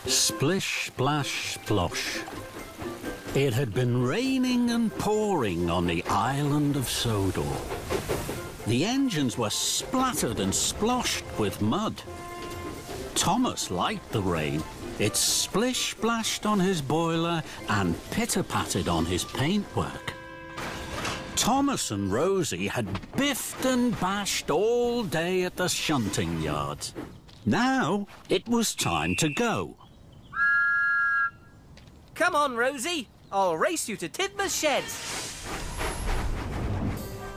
Splish, splash, splosh. It had been raining and pouring on the island of Sodor. The engines were splattered and sploshed with mud. Thomas liked the rain. It splish-splashed on his boiler and pitter-pattered on his paintwork. Thomas and Rosie had biffed and bashed all day at the shunting yards. Now it was time to go. Come on, Rosie. I'll race you to Tidmouth Sheds.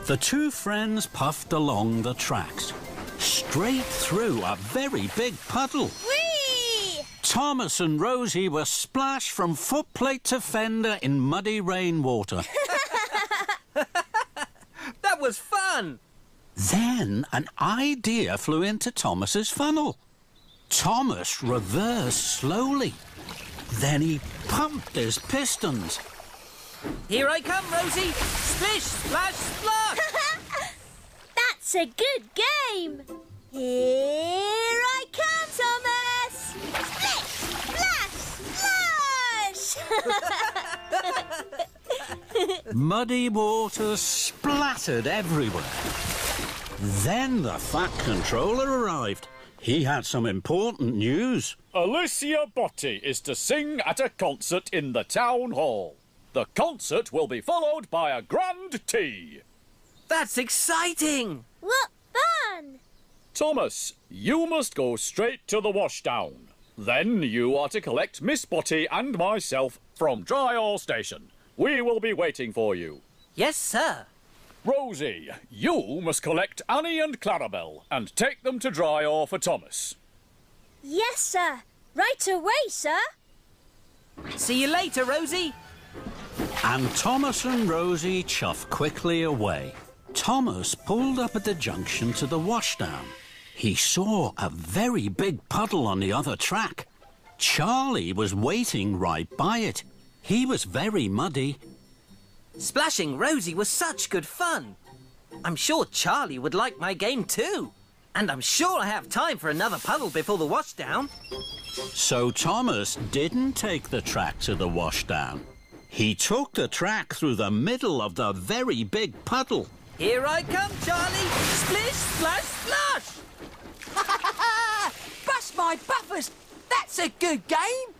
The two friends puffed along the tracks, straight through a very big puddle. Whee! Thomas and Rosie were splashed from footplate to fender in muddy rainwater. That was fun. Then an idea flew into Thomas's funnel. Thomas reversed slowly. Then he pumped his pistons. Here I come, Rosie. Splish, splash, splosh. That's a good game. Here I come, Thomas. Splish, splash, splash. Muddy water splattered everywhere. Then the Fat Controller arrived. He had some important news. Alicia Botti is to sing at a concert in the town hall. The concert will be followed by a grand tea. That's exciting. What fun! Thomas, you must go straight to the washdown. Then you are to collect Miss Botti and myself from Dryall Station. We will be waiting for you. Yes, sir. Rosie, you must collect Annie and Clarabelle and take them to Dryall for Thomas. Yes, sir. Right away, sir. See you later, Rosie. And Thomas and Rosie chuffed quickly away. Thomas pulled up at the junction to the washdown. He saw a very big puddle on the other track. Charlie was waiting right by it. He was very muddy. Splashing Rosie was such good fun. I'm sure Charlie would like my game too. And I'm sure I have time for another puddle before the washdown. So Thomas didn't take the track to the washdown. He took the track through the middle of the very big puddle. Here I come, Charlie. Splish, splash, splash. Bust my buffers! That's a good game!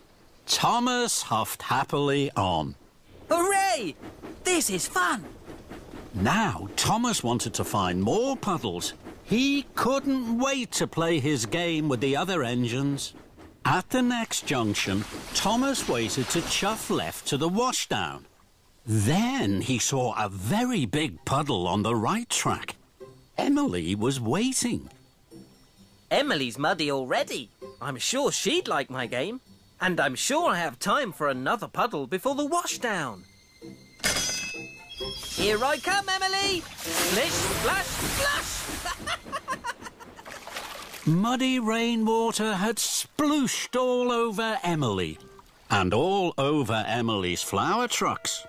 Thomas huffed happily on. Hooray! This is fun. Now Thomas wanted to find more puddles. He couldn't wait to play his game with the other engines. At the next junction, Thomas waited to chuff left to the washdown. Then he saw a very big puddle on the right track. Emily was waiting. Emily's muddy already. I'm sure she'd like my game. And I'm sure I have time for another puddle before the washdown. Here I come, Emily! Splish, splash, splash! Muddy rainwater had splooshed all over Emily and all over Emily's flower trucks.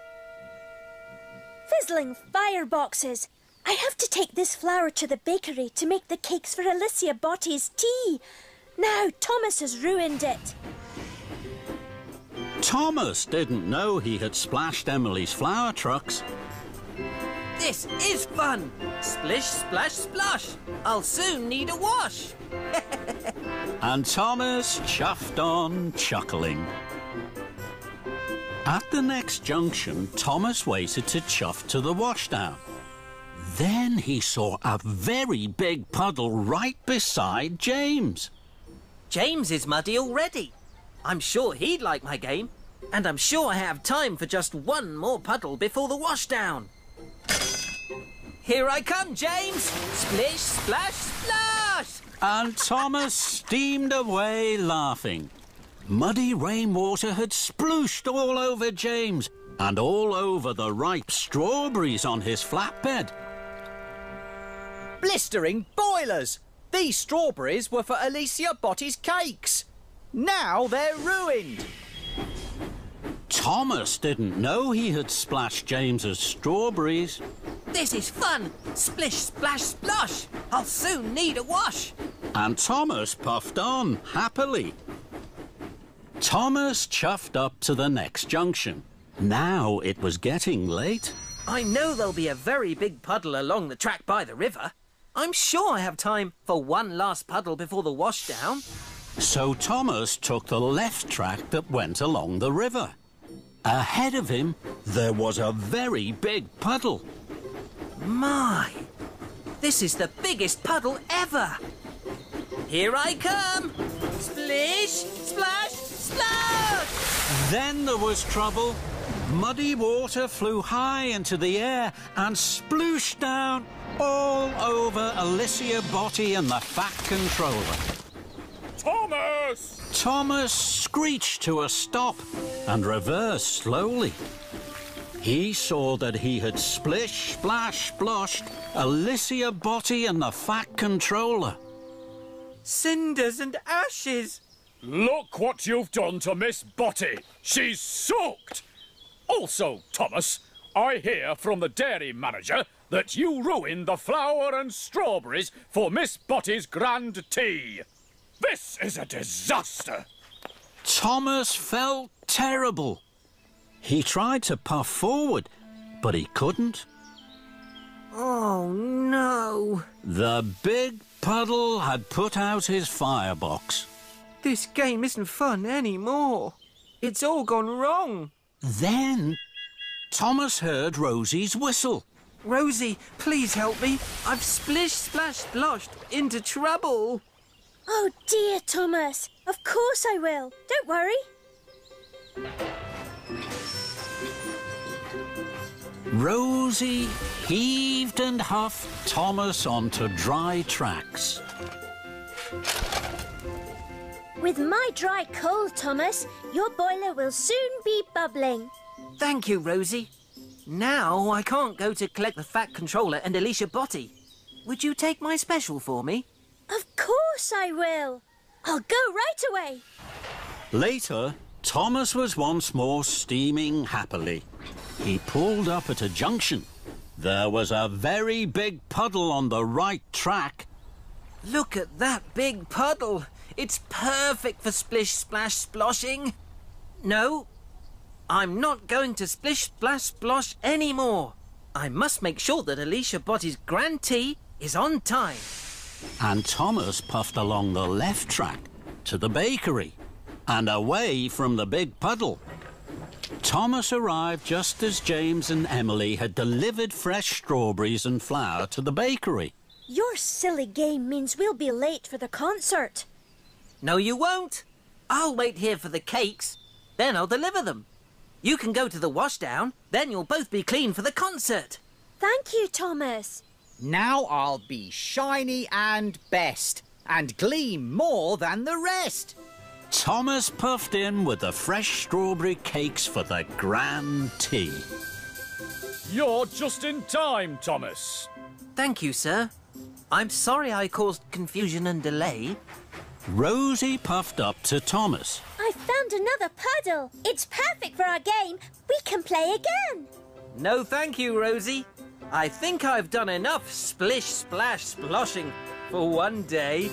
Fizzling fireboxes. I have to take this flour to the bakery to make the cakes for Alicia Botti's tea. Now Thomas has ruined it. Thomas didn't know he had splashed Emily's flower trucks. This is fun! Splish, splash, splosh! I'll soon need a wash! And Thomas chuffed on, chuckling. At the next junction, Thomas waited to chuff to the washdown. Then he saw a very big puddle right beside James. James is muddy already. I'm sure he'd like my game. And I'm sure I have time for just one more puddle before the washdown. Here I come, James! Splish, splash, splash! And Thomas steamed away laughing. Muddy rainwater had splooshed all over James and all over the ripe strawberries on his flatbed. Blistering boilers! These strawberries were for Alicia Botti's cakes. Now they're ruined. Thomas didn't know he had splashed James's strawberries. This is fun! Splish, splash, splosh! I'll soon need a wash! And Thomas puffed on, happily. Thomas chuffed up to the next junction. Now it was getting late. I know there'll be a very big puddle along the track by the river. I'm sure I have time for one last puddle before the washdown. So Thomas took the left track that went along the river. Ahead of him, there was a very big puddle. My! This is the biggest puddle ever! Here I come! Splish, splash, splash! Then there was trouble. Muddy water flew high into the air and splooshed down all over Alicia Botti and the Fat Controller. Thomas! Thomas screeched to a stop and reversed slowly. He saw that he had splish, splash, splashed Alicia Botti and the Fat Controller. Cinders and ashes! Look what you've done to Miss Botti. She's soaked! Also, Thomas, I hear from the dairy manager that you ruined the flour and strawberries for Miss Botti's grand tea. This is a disaster. Thomas felt terrible. He tried to puff forward, but he couldn't. Oh, no. The big puddle had put out his firebox. This game isn't fun anymore. It's all gone wrong. Then Thomas heard Rosie's whistle. Rosie, please help me. I've splish, splash, splashed into trouble. Oh dear, Thomas. Of course I will. Don't worry. Rosie heaved and huffed Thomas onto dry tracks. With my dry coal, Thomas, your boiler will soon be bubbling. Thank you, Rosie. Now I can't go to collect the Fat Controller and Alicia Botti. Would you take my special for me? Of course I will. I'll go right away. Later, Thomas was once more steaming happily. He pulled up at a junction. There was a very big puddle on the right track. Look at that big puddle. It's perfect for splish, splash, sploshing. No, I'm not going to splish, splash, splosh anymore. I must make sure that Alicia Botti's grand tea is on time. And Thomas puffed along the left track to the bakery and away from the big puddle. Thomas arrived just as James and Emily had delivered fresh strawberries and flour to the bakery. Your silly game means we'll be late for the concert. No, you won't. I'll wait here for the cakes, then I'll deliver them. You can go to the washdown, then you'll both be clean for the concert. Thank you, Thomas. Now I'll be shiny and best, and gleam more than the rest. Thomas puffed in with the fresh strawberry cakes for the grand tea. You're just in time, Thomas. Thank you, sir. I'm sorry I caused confusion and delay. Rosie puffed up to Thomas. I found another puddle. It's perfect for our game. We can play again. No, thank you, Rosie. I think I've done enough splish, splash, sploshing for one day.